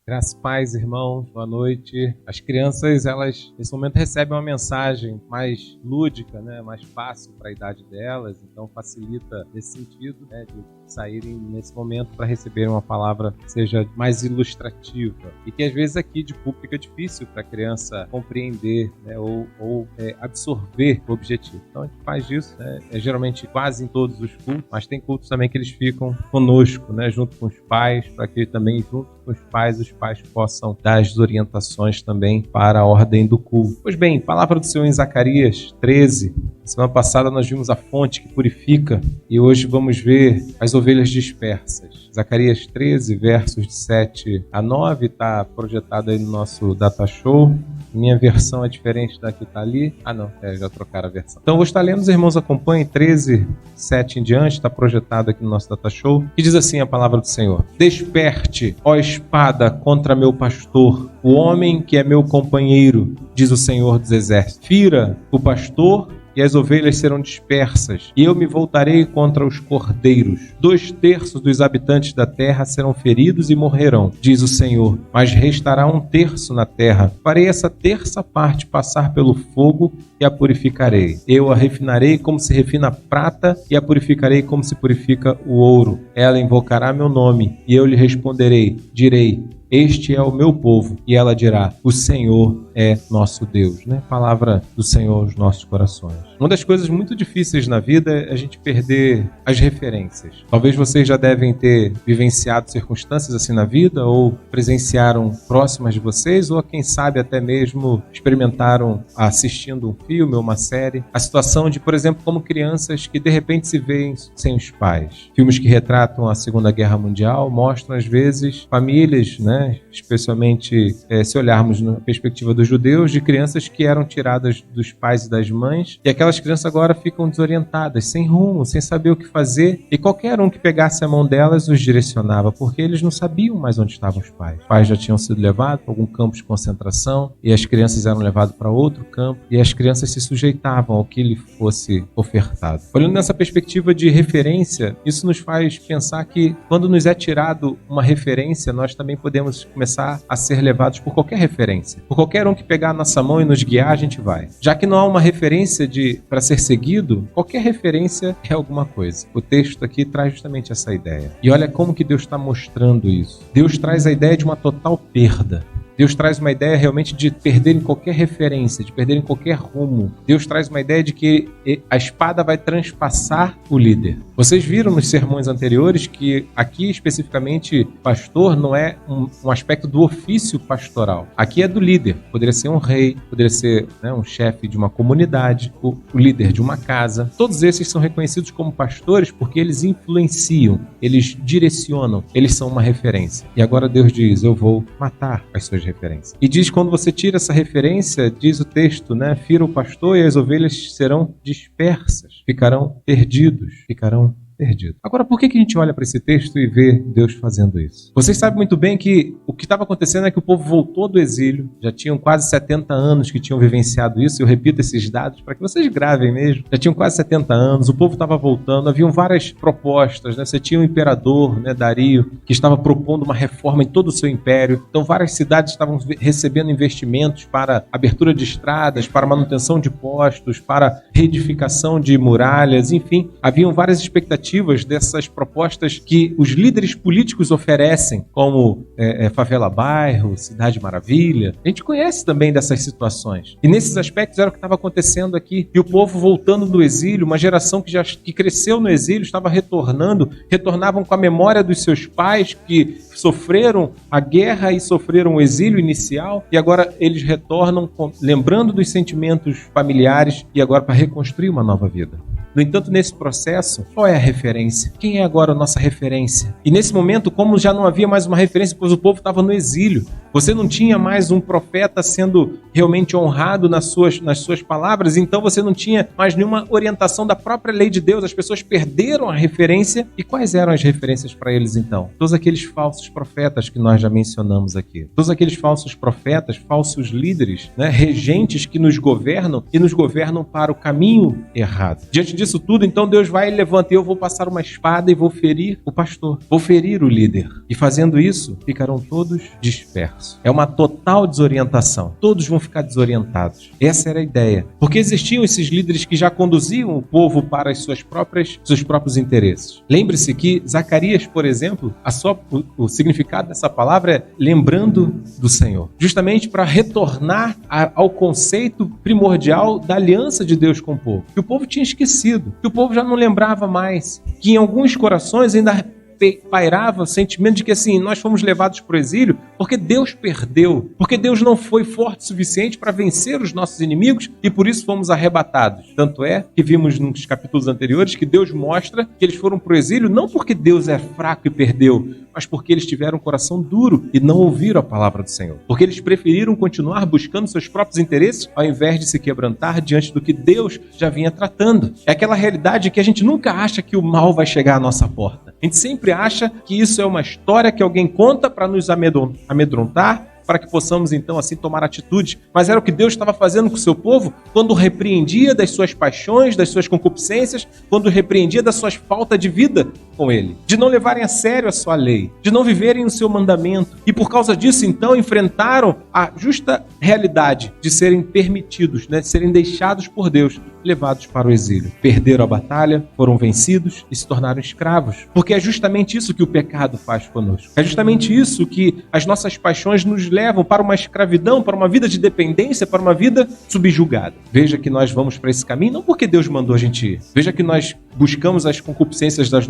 Graças e paz, irmãos, boa noite. As crianças, elas, nesse momento, recebem uma mensagem mais lúdica, né? Mais fácil para a idade delas, então facilita nesse sentido, né? De saírem nesse momento para receberem uma palavra que seja mais ilustrativa e que às vezes aqui de público fica difícil para a criança compreender, né? ou absorver o objetivo. Então a gente faz isso, né? Geralmente quase em todos os cultos, mas tem cultos também que eles ficam conosco, né? Junto com os pais, para que também junto com os pais possam dar as orientações também para a ordem do culto. Pois bem, palavra do Senhor em Zacarias 13. Semana passada nós vimos a fonte que purifica e hoje vamos ver as ovelhas dispersas. Zacarias 13, versos de 7 a 9, está projetado aí no nosso data show. Minha versão é diferente da que está ali. Já trocaram a versão. Então eu vou estar lendo, os irmãos acompanhem, 13, 7 em diante, está projetado aqui no nosso data show, que diz assim a palavra do Senhor: Desperte, ó espada, contra meu pastor, o homem que é meu companheiro, diz o Senhor dos Exércitos. Fira o pastor e as ovelhas serão dispersas, e eu me voltarei contra os cordeiros. 2/3 dos habitantes da terra serão feridos e morrerão, diz o Senhor, mas restará 1/3 na terra. Farei essa 1/3 parte passar pelo fogo e a purificarei. Eu a refinarei como se refina a prata e a purificarei como se purifica o ouro. Ela invocará meu nome e eu lhe responderei, direi: este é o meu povo. E ela dirá: o Senhor é nosso Deus. Né? Palavra do Senhor aos nossos corações. Uma das coisas muito difíceis na vida é a gente perder as referências. Talvez vocês já devem ter vivenciado circunstâncias assim na vida, ou presenciaram próximas de vocês, ou quem sabe até mesmo experimentaram assistindo um filme ou uma série. A situação de, por exemplo, como crianças que de repente se veem sem os pais. Filmes que retratam a Segunda Guerra Mundial mostram às vezes famílias, né? Especialmente se olharmos na perspectiva dos judeus, de crianças que eram tiradas dos pais e das mães, e aquelas crianças agora ficam desorientadas, sem rumo, sem saber o que fazer, e qualquer um que pegasse a mão delas os direcionava, porque eles não sabiam mais onde estavam os pais. Os pais já tinham sido levados para algum campo de concentração, e as crianças eram levadas para outro campo, e as crianças se sujeitavam ao que lhe fosse ofertado. Olhando nessa perspectiva de referência, isso nos faz pensar que quando nos é tirado uma referência, nós também podemos começar a ser levados por qualquer referência. Por qualquer um que pegar a nossa mão e nos guiar, a gente vai. Já que não há uma referência para ser seguido, qualquer referência é alguma coisa. O texto aqui traz justamente essa ideia. E olha como que Deus está mostrando isso. Deus traz a ideia de uma total perda. Deus traz uma ideia realmente de perderem qualquer referência, de perderem qualquer rumo. Deus traz uma ideia de que a espada vai transpassar o líder. Vocês viram nos sermões anteriores que aqui especificamente pastor não é um aspecto do ofício pastoral. Aqui é do líder. Poderia ser um rei, poderia ser, né, um chefe de uma comunidade, o líder de uma casa. Todos esses são reconhecidos como pastores porque eles influenciam, eles direcionam, eles são uma referência. E agora Deus diz: eu vou matar as suas referências. E diz, quando você tira essa referência, diz o texto, né? Fira o pastor e as ovelhas serão dispersas, ficarão perdidos. Agora, por que a gente olha para esse texto e vê Deus fazendo isso? Vocês sabem muito bem que o que estava acontecendo é que o povo voltou do exílio, já tinham quase 70 anos que tinham vivenciado isso, eu repito esses dados para que vocês gravem mesmo, já tinham quase 70 anos, o povo estava voltando, haviam várias propostas, né? Você tinha um imperador, né, Dario, que estava propondo uma reforma em todo o seu império, então várias cidades estavam recebendo investimentos para abertura de estradas, para manutenção de postos, para reedificação de muralhas, enfim, haviam várias expectativas dessas propostas que os líderes políticos oferecem, como Favela Bairro, Cidade Maravilha. A gente conhece também dessas situações. E nesses aspectos era o que estava acontecendo aqui. E o povo voltando do exílio, uma geração que cresceu no exílio, estava retornavam com a memória dos seus pais que sofreram a guerra e sofreram o exílio inicial, e agora eles retornam lembrando dos sentimentos familiares e agora para reconstruir uma nova vida. No entanto, nesse processo, qual é a referência? Quem é agora a nossa referência? E nesse momento, como já não havia mais uma referência, pois o povo estava no exílio, você não tinha mais um profeta sendo realmente honrado nas suas palavras, então você não tinha mais nenhuma orientação da própria lei de Deus, as pessoas perderam a referência. E quais eram as referências para eles então? Todos aqueles falsos profetas que nós já mencionamos aqui. Todos aqueles falsos profetas, falsos líderes, né, regentes que nos governam e nos governam para o caminho errado. Diante disso, disso tudo, então Deus vai e levanta, e eu vou passar uma espada e vou ferir o pastor, vou ferir o líder. E fazendo isso, ficarão todos dispersos. É uma total desorientação. Todos vão ficar desorientados. Essa era a ideia. Porque existiam esses líderes que já conduziam o povo para os seus próprios interesses. Lembre-se que Zacarias, por exemplo, o significado dessa palavra é lembrando do Senhor. Justamente para retornar ao conceito primordial da aliança de Deus com o povo. Que o povo tinha esquecido, que o povo já não lembrava mais, que em alguns corações ainda pairava o sentimento de que assim, nós fomos levados para o exílio porque Deus perdeu, porque Deus não foi forte o suficiente para vencer os nossos inimigos e por isso fomos arrebatados. Tanto é que vimos nos capítulos anteriores que Deus mostra que eles foram para o exílio não porque Deus é fraco e perdeu, mas porque eles tiveram um coração duro e não ouviram a palavra do Senhor. Porque eles preferiram continuar buscando seus próprios interesses ao invés de se quebrantar diante do que Deus já vinha tratando. É aquela realidade que a gente nunca acha que o mal vai chegar à nossa porta. A gente sempre acha que isso é uma história que alguém conta para nos amedrontar, para que possamos então assim tomar atitude. Mas era o que Deus estava fazendo com o seu povo quando o repreendia das suas paixões, das suas concupiscências, quando o repreendia da sua falta de vida com ele, de não levarem a sério a sua lei, de não viverem o seu mandamento. E por causa disso então enfrentaram a justa realidade de serem permitidos, de serem deixados por Deus, levados para o exílio. Perderam a batalha, foram vencidos e se tornaram escravos. Porque é justamente isso que o pecado faz conosco. É justamente isso que as nossas paixões nos levam para uma escravidão, para uma vida de dependência, para uma vida subjugada. Veja que nós vamos para esse caminho não porque Deus mandou a gente ir. Veja que nós buscamos as concupiscências da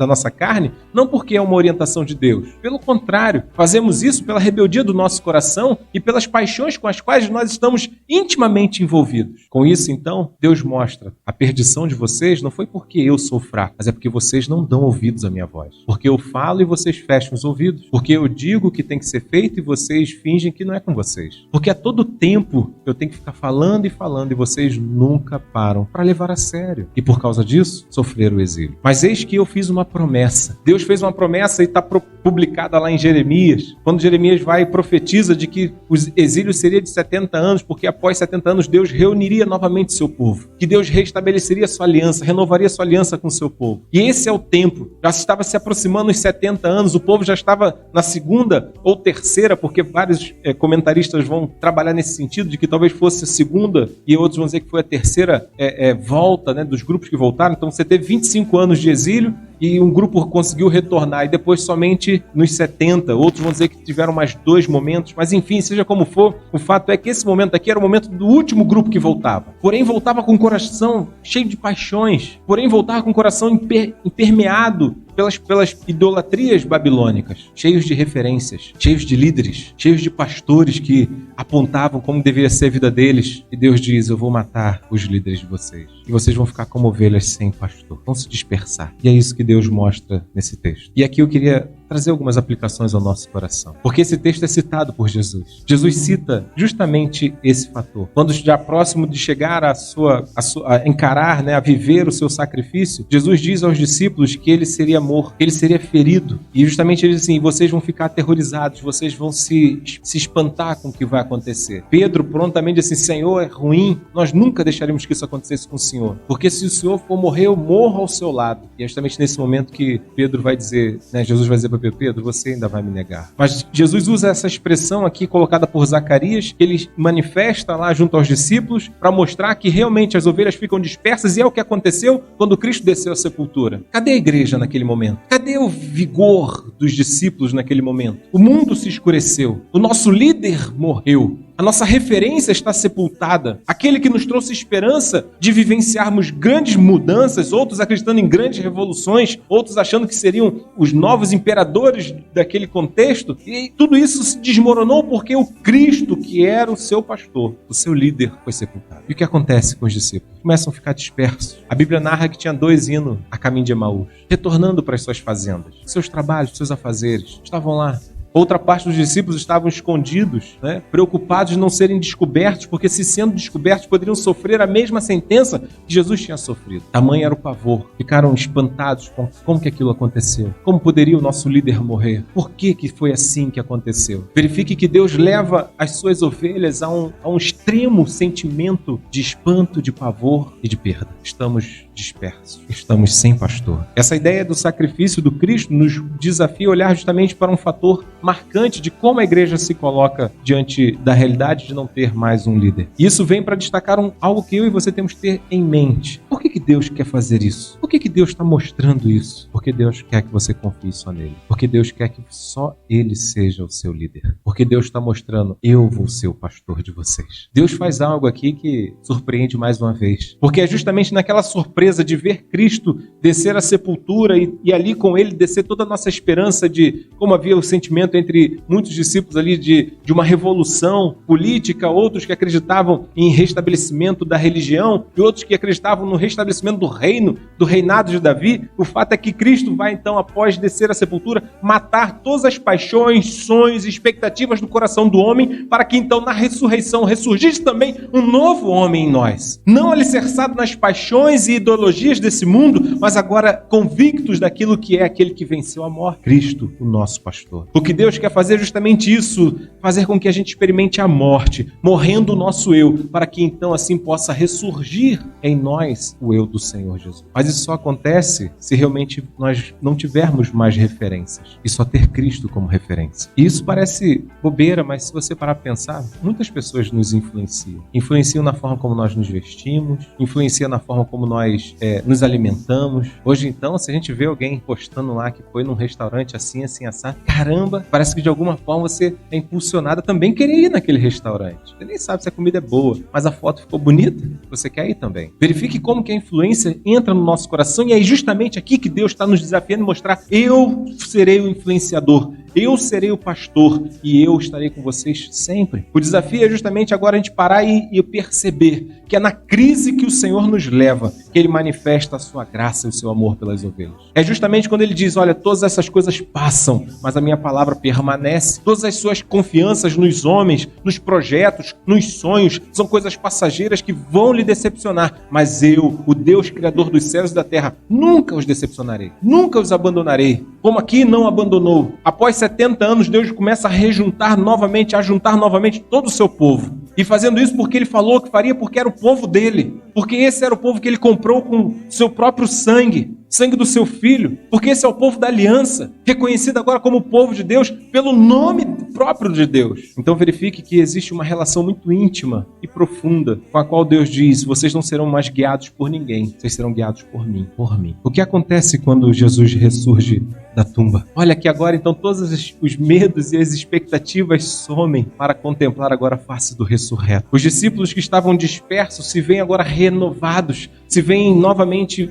nossa carne não porque é uma orientação de Deus. Pelo contrário, fazemos isso pela rebeldia do nosso coração e pelas paixões com as quais nós estamos intimamente envolvidos. Com isso, então, Deus mostra a perdição de vocês não foi porque eu sou fraco, mas é porque vocês não dão ouvidos à minha voz. Porque eu falo e vocês fecham os ouvidos. Porque eu digo o que tem que ser feito e vocês fingem que não é com vocês. Porque a todo tempo eu tenho que ficar falando e vocês nunca param para levar a sério. E por causa disso, sofreram o exílio. Mas eis que eu fiz uma promessa. Deus fez uma promessa e está publicada lá em Jeremias. Quando Jeremias vai e profetiza de que o exílio seria de 70 anos, porque após 70 anos Deus reuniria novamente seu povo. Que Deus restabeleceria sua aliança, renovaria sua aliança com seu povo. E esse é o tempo. Já estava se aproximando os 70 anos, o povo já estava na segunda ou terceira, porque vários comentaristas vão trabalhar nesse sentido, de que talvez fosse a segunda e outros vão dizer que foi a terceira volta, né, dos grupos que voltaram. Então você teve 25 anos de exílio e um grupo conseguiu retornar, e depois somente nos 70. Outros vão dizer que tiveram mais 2 momentos, mas enfim, seja como for, o fato é que esse momento aqui era o momento do último grupo que voltava. Porém, voltava com o coração cheio de paixões, porém voltava com o coração impermeado pelas idolatrias babilônicas, cheios de referências, cheios de líderes, cheios de pastores que apontavam como deveria ser a vida deles. E Deus diz: eu vou matar os líderes de vocês. E vocês vão ficar como ovelhas sem pastor. Vão se dispersar. E é isso que Deus mostra nesse texto. E aqui eu queria trazer algumas aplicações ao nosso coração. Porque esse texto é citado por Jesus. Jesus cita justamente esse fator. Quando já próximo de chegar a encarar, né, a viver o seu sacrifício, Jesus diz aos discípulos que ele seria morto, que ele seria ferido. E justamente ele diz assim: vocês vão ficar aterrorizados, vocês vão se espantar com o que vai acontecer. Pedro prontamente diz assim: Senhor, é ruim, nós nunca deixaremos que isso acontecesse com o Senhor. Porque se o Senhor for morrer, eu morro ao seu lado. E é justamente nesse momento que Pedro vai dizer, né, Jesus vai dizer para Pedro: você ainda vai me negar. Mas Jesus usa essa expressão aqui colocada por Zacarias, que ele manifesta lá junto aos discípulos para mostrar que realmente as ovelhas ficam dispersas, e é o que aconteceu quando Cristo desceu à sepultura. Cadê a igreja naquele momento? Cadê o vigor dos discípulos naquele momento? O mundo se escureceu. O nosso líder morreu. A nossa referência está sepultada. Aquele que nos trouxe esperança de vivenciarmos grandes mudanças, outros acreditando em grandes revoluções, outros achando que seriam os novos imperadores daquele contexto. E tudo isso se desmoronou porque o Cristo, que era o seu pastor, o seu líder, foi sepultado. E o que acontece com os discípulos? Começam a ficar dispersos. A Bíblia narra que tinha 2 indo a caminho de Emaús, retornando para as suas fazendas, seus trabalhos, seus afazeres. Estavam lá Outra parte dos discípulos estavam escondidos, né? Preocupados de não serem descobertos, porque se sendo descobertos poderiam sofrer a mesma sentença que Jesus tinha sofrido. Tamanho era o pavor. Ficaram espantados com como que aquilo aconteceu. Como poderia o nosso líder morrer? Por que foi assim que aconteceu? Verifique que Deus leva as suas ovelhas a um extremo sentimento de espanto, de pavor e de perda. Estamos dispersos. Estamos sem pastor. Essa ideia do sacrifício do Cristo nos desafia a olhar justamente para um fator marcante de como a igreja se coloca diante da realidade de não ter mais um líder. E isso vem para destacar algo que eu e você temos que ter em mente. Por que Deus quer fazer isso? Por que Deus está mostrando isso? Porque Deus quer que você confie só nele. Porque Deus quer que só ele seja o seu líder. Porque Deus está mostrando, eu vou ser o pastor de vocês. Deus faz algo aqui que surpreende mais uma vez. Porque é justamente naquela surpresa de ver Cristo descer à sepultura e ali com ele descer toda a nossa esperança de como havia o sentimento entre muitos discípulos ali de uma revolução política, outros que acreditavam em restabelecimento da religião e outros que acreditavam no restabelecimento do reino, do reinado de Davi. O fato é que Cristo vai então, após descer à sepultura, matar todas as paixões, sonhos e expectativas do coração do homem, para que então na ressurreição ressurgisse também um novo homem em nós. Não alicerçado nas paixões e ideologias desse mundo, mas agora convictos daquilo que é aquele que venceu a morte, Cristo, o nosso pastor. O que Deus quer fazer é justamente isso, fazer com que a gente experimente a morte, morrendo o nosso eu, para que então assim possa ressurgir em nós o eu do Senhor Jesus. Mas isso só acontece se realmente nós não tivermos mais referências e só ter Cristo como referência. E isso parece bobeira, mas se você parar para pensar, muitas pessoas nos influenciam. Influenciam na forma como nós nos vestimos, influenciam na forma como nós nos alimentamos. Hoje então, se a gente vê alguém postando lá que foi num restaurante assim, assado, caramba, parece que de alguma forma você é impulsionado a também querer ir naquele restaurante. Você nem sabe se a comida é boa, mas a foto ficou bonita, você quer ir também. Verifique como que a influência entra no nosso coração e é justamente aqui que Deus está nos desafiando a mostrar: eu serei o influenciador, eu serei o pastor e eu estarei com vocês sempre. O desafio é justamente agora a gente parar e perceber que é na crise que o Senhor nos leva que Ele manifesta a sua graça e o seu amor pelas ovelhas. É justamente quando Ele diz: olha, todas essas coisas passam, mas a minha palavra permanece. Todas as suas confianças nos homens, nos projetos, nos sonhos, são coisas passageiras que vão lhe decepcionar. Mas eu, o Deus Criador dos céus e da terra, nunca os decepcionarei, nunca os abandonarei. Como aqui não abandonou. Após 70 anos, Deus começa a juntar novamente todo o seu povo. E fazendo isso porque Ele falou que faria, porque era o povo dele. Porque esse era o povo que Ele comprou com seu próprio sangue do seu Filho. Porque esse é o povo da aliança, reconhecido agora como o povo de Deus, pelo nome próprio de Deus. Então verifique que existe uma relação muito íntima e profunda, com a qual Deus diz: vocês não serão mais guiados por ninguém, vocês serão guiados por mim. O que acontece quando Jesus ressurge da tumba? Olha que agora então todos os medos e as expectativas somem para contemplar agora a face do ressurreto. Os discípulos que estavam dispersos se veem agora renovados, se veem novamente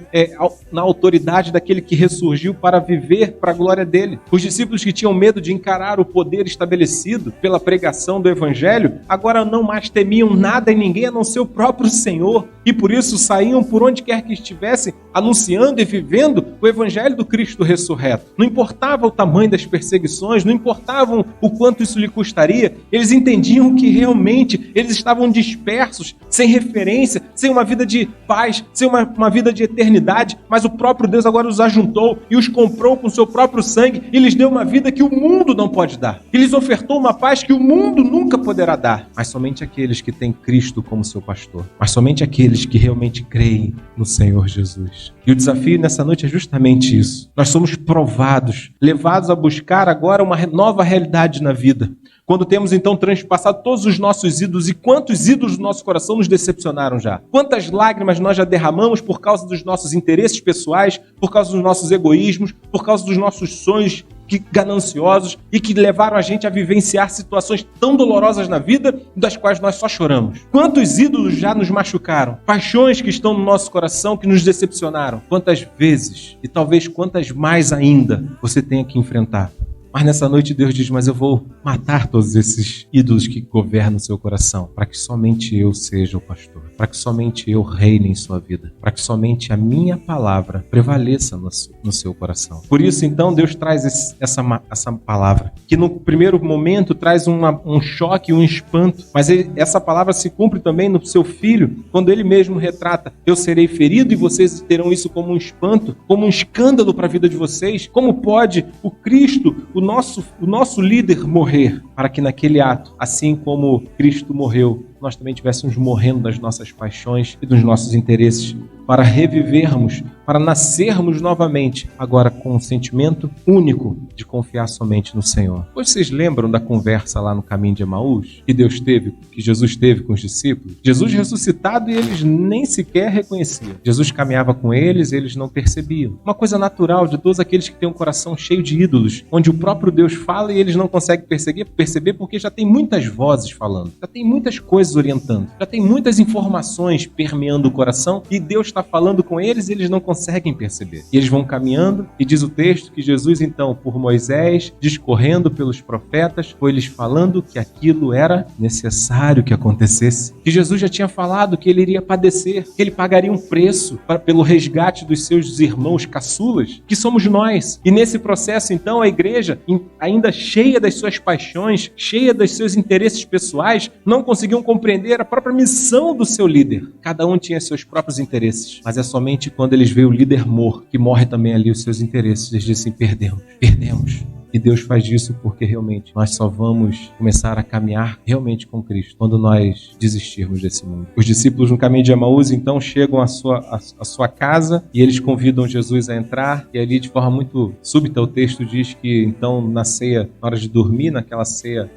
na autoridade daquele que ressurgiu para viver para a glória dele. Os discípulos que tinham medo de encarar o poder estabelecido pela pregação do evangelho, agora não mais temiam nada e ninguém a não ser o próprio Senhor, e por isso saíam por onde quer que estivessem, anunciando e vivendo o evangelho do Cristo ressurreto. Não importava o tamanho das perseguições, não importava o quanto isso lhe custaria, eles entendiam que realmente eles estavam dispersos, sem referência, sem uma vida de paz, sem uma vida de eternidade, mas o próprio Deus agora os ajuntou e os comprou com seu próprio sangue e lhes deu uma vida que o mundo não pode dar. E lhes ofertou uma paz que o mundo nunca poderá dar. Mas somente aqueles que têm Cristo como seu pastor. Mas somente aqueles que realmente creem no Senhor Jesus. E o desafio nessa noite é justamente isso. Nós somos provados, levados a buscar agora uma nova realidade na vida. Quando temos então transpassado todos os nossos ídolos, e quantos ídolos do nosso coração nos decepcionaram já? Quantas lágrimas nós já derramamos por causa dos nossos interesses pessoais, por causa dos nossos egoísmos, por causa dos nossos sonhos gananciosos e que levaram a gente a vivenciar situações tão dolorosas na vida, das quais nós só choramos. Quantos ídolos já nos machucaram? Paixões que estão no nosso coração que nos decepcionaram. Quantas vezes, e talvez quantas mais ainda, você tenha que enfrentar Mas nessa noite Deus diz, mas eu vou matar todos esses ídolos que governam o seu coração, para que somente eu seja o pastor, para que somente eu reine em sua vida, para que somente a minha palavra prevaleça no seu coração. Por isso, então, Deus traz essa palavra, que no primeiro momento traz um choque, um espanto, mas essa palavra se cumpre também no seu filho, quando ele mesmo retrata, eu serei ferido e vocês terão isso como um espanto, como um escândalo para a vida de vocês. Como pode o Cristo, o nosso líder, morrer? Para que naquele ato, assim como Cristo morreu, nós também estivéssemos morrendo das nossas paixões e dos nossos interesses, para revivermos, para nascermos novamente, agora com um sentimento único de confiar somente no Senhor. Vocês lembram da conversa lá no caminho de Emaús, que Jesus teve com os discípulos? Jesus ressuscitado e eles nem sequer reconheciam. Jesus caminhava com eles e eles não percebiam. Uma coisa natural de todos aqueles que têm um coração cheio de ídolos, onde o próprio Deus fala e eles não conseguem perceber porque já tem muitas vozes falando, já tem muitas coisas orientando, já tem muitas informações permeando o coração e Deus está falando com eles e eles não conseguem perceber. E eles vão caminhando e diz o texto que Jesus, então, por Moisés, discorrendo pelos profetas, foi lhes falando que aquilo era necessário que acontecesse. Que Jesus já tinha falado que ele iria padecer, que ele pagaria um preço pelo resgate dos seus irmãos caçulas, que somos nós. E nesse processo, então, a igreja, ainda cheia das suas paixões, cheia dos seus interesses pessoais, não conseguiam compreender a própria missão do seu líder. Cada um tinha seus próprios interesses, mas é somente quando eles veem o líder morto, que morre também ali os seus interesses. Eles dizem, perdemos. E Deus faz isso porque realmente nós só vamos começar a caminhar realmente com Cristo quando nós desistirmos desse mundo. Os discípulos no caminho de Emaús então chegam à sua casa e eles convidam Jesus a entrar, e ali de forma muito súbita o texto diz que então na ceia, na hora de dormir, naquela ceia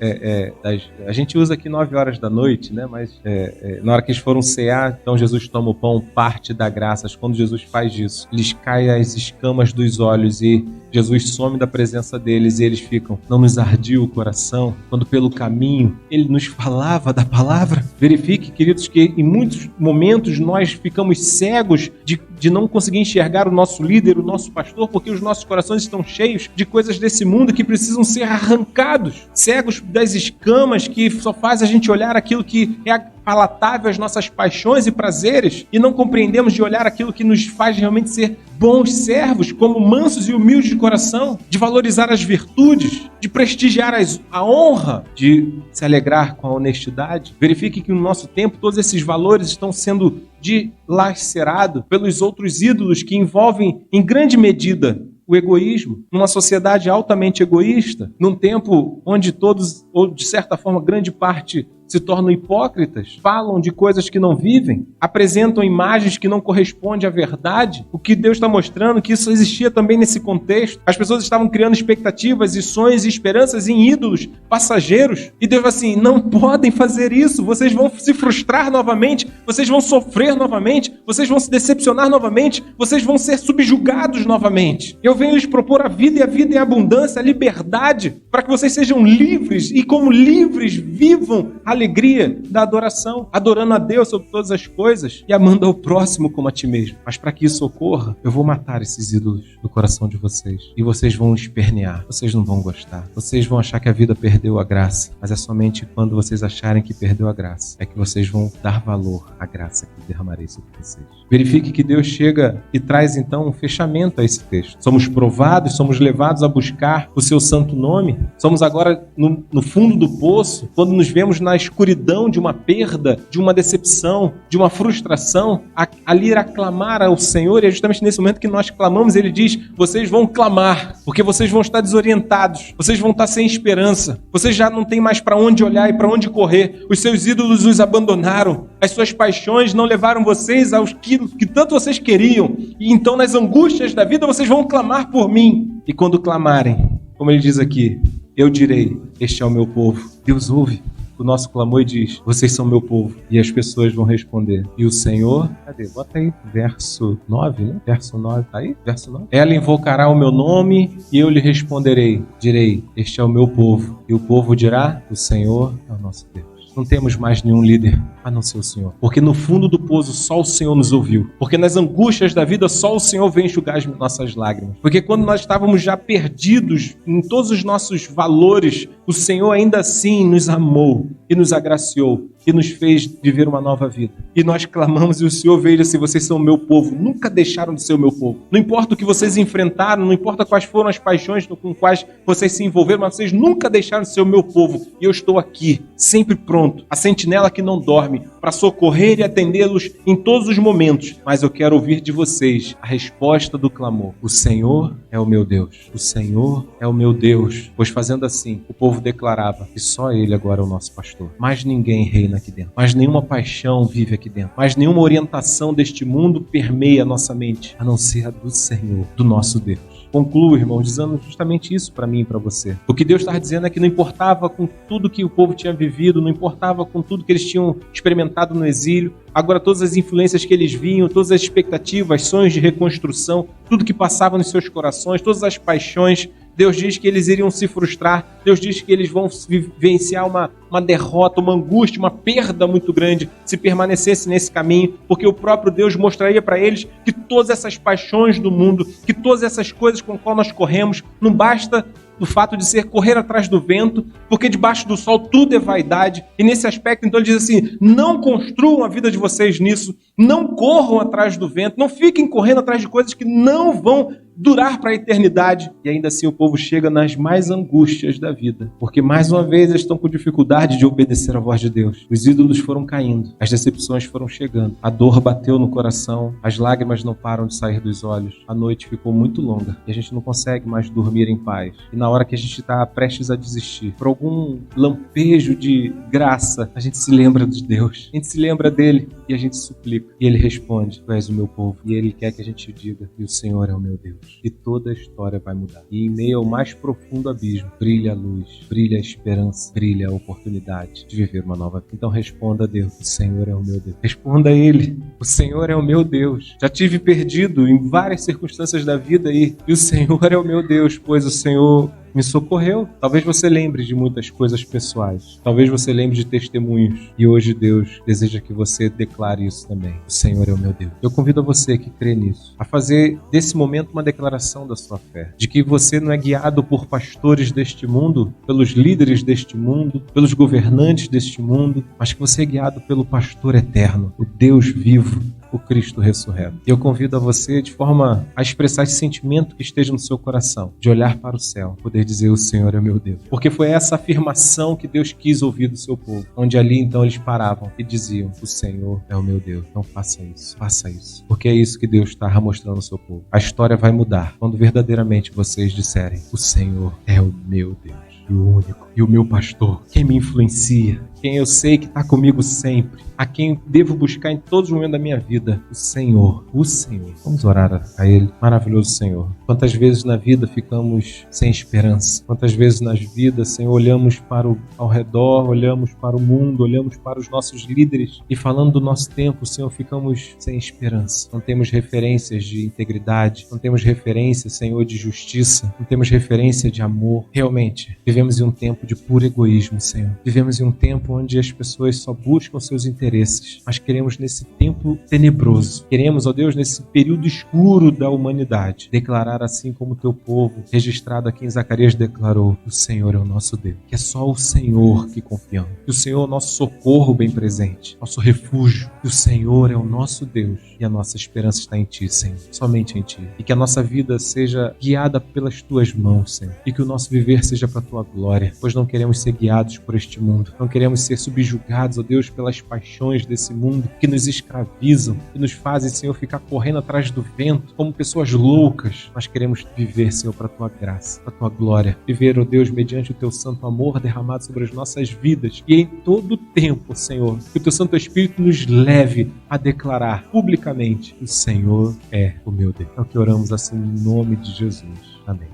a gente usa aqui 9 horas da noite, né? Mas na hora que eles foram cear, então Jesus toma o pão, parte dá graças. Quando Jesus faz isso, lhes caem as escamas dos olhos e Jesus some da presença deles e eles ficam, não nos ardia o coração quando pelo caminho ele nos falava da palavra? Verifique, queridos, que em muitos momentos nós ficamos cegos de não conseguir enxergar o nosso líder, o nosso pastor, porque os nossos corações estão cheios de coisas desse mundo que precisam ser arrancados, cegos das escamas que só faz a gente olhar aquilo que é palatável às nossas paixões e prazeres, e não compreendemos de olhar aquilo que nos faz realmente ser bons servos, como mansos e humildes de coração, de valorizar as virtudes, de prestigiar a honra, de se alegrar com a honestidade. Verifique que no nosso tempo todos esses valores estão sendo dilacerados pelos outros ídolos que envolvem em grande medida o egoísmo, numa sociedade altamente egoísta, num tempo onde todos, ou de certa forma grande parte, se tornam hipócritas, falam de coisas que não vivem, apresentam imagens que não correspondem à verdade. O que Deus está mostrando, que isso existia também nesse contexto. As pessoas estavam criando expectativas e sonhos e esperanças em ídolos passageiros. E Deus vai assim, não podem fazer isso, vocês vão se frustrar novamente, vocês vão sofrer novamente, vocês vão se decepcionar novamente, vocês vão ser subjugados novamente. Eu venho lhes propor a vida em abundância, a liberdade, para que vocês sejam livres e como livres vivam a alegria da adoração, adorando a Deus sobre todas as coisas e amando ao próximo como a ti mesmo. Mas para que isso ocorra, eu vou matar esses ídolos do coração de vocês. E vocês vão espernear, vocês não vão gostar. Vocês vão achar que a vida perdeu a graça. Mas é somente quando vocês acharem que perdeu a graça, é que vocês vão dar valor à graça que derramarei sobre vocês. Verifique que Deus chega e traz então um fechamento a esse texto. Somos provados, somos levados a buscar o seu santo nome. Somos agora no fundo do poço, quando nos vemos na escuridão de uma perda, de uma decepção, de uma frustração, ali ir a clamar ao Senhor, e é justamente nesse momento que nós clamamos, ele diz, vocês vão clamar, porque vocês vão estar desorientados, vocês vão estar sem esperança, vocês já não têm mais para onde olhar e para onde correr, os seus ídolos os abandonaram, as suas paixões não levaram vocês aos que tanto vocês queriam, e então nas angústias da vida vocês vão clamar por mim, e quando clamarem, como ele diz aqui, eu direi, este é o meu povo. Deus ouve o nosso clamor e diz, vocês são meu povo. E as pessoas vão responder. E o Senhor, cadê? Bota aí, verso 9, né? Verso 9, tá aí? Verso 9. Ela invocará o meu nome e eu lhe responderei. Direi, este é o meu povo. E o povo dirá, o Senhor é o nosso Deus. não temos mais nenhum líder a não ser o Senhor. Porque no fundo do poço só o Senhor nos ouviu. Porque nas angústias da vida só o Senhor vem enxugar as nossas lágrimas. Porque quando nós estávamos já perdidos em todos os nossos valores, o Senhor ainda assim nos amou e nos agraciou e nos fez viver uma nova vida. E nós clamamos e o Senhor veja se vocês são o meu povo. Nunca deixaram de ser o meu povo. Não importa o que vocês enfrentaram, não importa quais foram as paixões com quais vocês se envolveram, mas vocês nunca deixaram de ser o meu povo. E eu estou aqui, sempre pronto, a sentinela que não dorme, para socorrer e atendê-los em todos os momentos. Mas eu quero ouvir de vocês a resposta do clamor. O Senhor é o meu Deus. O Senhor é o meu Deus. Pois fazendo assim, o povo declarava que só Ele agora é o nosso pastor. Mais ninguém reina aqui dentro. Mais nenhuma paixão vive aqui dentro. Mais nenhuma orientação deste mundo permeia a nossa mente, a não ser a do Senhor, do nosso Deus. Concluo, irmão, dizendo justamente isso para mim e para você. O que Deus está dizendo é que não importava com tudo que o povo tinha vivido, não importava com tudo que eles tinham experimentado no exílio, agora todas as influências que eles vinham, todas as expectativas, sonhos de reconstrução, tudo que passava nos seus corações, todas as paixões, Deus diz que eles iriam se frustrar, Deus diz que eles vão vivenciar uma derrota, uma angústia, uma perda muito grande se permanecesse nesse caminho, porque o próprio Deus mostraria para eles que todas essas paixões do mundo, que todas essas coisas com as quais nós corremos, não basta do fato de ser correr atrás do vento, porque debaixo do sol tudo é vaidade, e nesse aspecto então ele diz assim, não construam a vida de vocês nisso, não corram atrás do vento, não fiquem correndo atrás de coisas que não vão durar para a eternidade. E ainda assim o povo chega nas mais angústias da vida, porque mais uma vez eles estão com dificuldade de obedecer à voz de Deus. Os ídolos foram caindo, as decepções foram chegando, a dor bateu no coração, as lágrimas não param de sair dos olhos, a noite ficou muito longa e a gente não consegue mais dormir em paz. E na hora que a gente está prestes a desistir, por algum lampejo de graça, a gente se lembra de Deus, a gente se lembra dele e a gente suplica. E ele responde, tu és o meu povo. E ele quer que a gente diga, e o Senhor é o meu Deus. E toda a história vai mudar. E em meio ao mais profundo abismo, brilha a luz, brilha a esperança, brilha a oportunidade de viver uma nova vida. Então responda a Deus, o Senhor é o meu Deus. Responda a Ele, o Senhor é o meu Deus. Já tive perdido em várias circunstâncias da vida aí, e o Senhor é o meu Deus, pois o Senhor me socorreu. Talvez você lembre de muitas coisas pessoais. Talvez você lembre de testemunhos. E hoje Deus deseja que você declare isso também. O Senhor é o meu Deus. Eu convido a você que crê nisso, a fazer desse momento uma declaração da sua fé. De que você não é guiado por pastores deste mundo, pelos líderes deste mundo, pelos governantes deste mundo, mas que você é guiado pelo pastor eterno, o Deus vivo, o Cristo ressurreto. Eu convido a você, de forma a expressar esse sentimento que esteja no seu coração, de olhar para o céu, poder dizer, o Senhor é meu Deus. Porque foi essa afirmação que Deus quis ouvir do seu povo, onde ali então eles paravam e diziam, o Senhor é o meu Deus. Então faça isso. Porque é isso que Deus está mostrando ao seu povo. A história vai mudar quando verdadeiramente vocês disserem, o Senhor é o meu Deus. E o único, e o meu pastor, quem me influencia, quem eu sei que está comigo sempre, a quem devo buscar em todos os momentos da minha vida, o Senhor. Vamos orar a Ele. Maravilhoso Senhor. Quantas vezes na vida ficamos sem esperança? Quantas vezes nas vidas, Senhor, olhamos para ao redor, olhamos para o mundo, olhamos para os nossos líderes e falando do nosso tempo, Senhor, ficamos sem esperança. Não temos referências de integridade, não temos referência, Senhor, de justiça, não temos referência de amor. Realmente, vivemos em um tempo de puro egoísmo, Senhor. Vivemos em um tempo onde as pessoas só buscam seus interesses, mas queremos nesse tempo tenebroso, queremos, ó Deus, nesse período escuro da humanidade, declarar assim como o teu povo, registrado aqui em Zacarias, declarou, o Senhor é o nosso Deus, que é só o Senhor que confiamos, que o Senhor é o nosso socorro bem presente, nosso refúgio, que o Senhor é o nosso Deus e a nossa esperança está em Ti, Senhor, somente em Ti, e que a nossa vida seja guiada pelas Tuas mãos, Senhor, e que o nosso viver seja para a Tua glória, pois não queremos ser guiados por este mundo, não queremos ser subjugados, ó Deus, pelas paixões desse mundo que nos escravizam, que nos fazem, Senhor, ficar correndo atrás do vento como pessoas loucas. Nós queremos viver, Senhor, para a Tua graça, para a Tua glória. Viver, ó Deus, mediante o Teu santo amor derramado sobre as nossas vidas e em todo o tempo, Senhor, que o Teu Santo Espírito nos leve a declarar publicamente: o Senhor é o meu Deus. É o que oramos assim em nome de Jesus. Amém.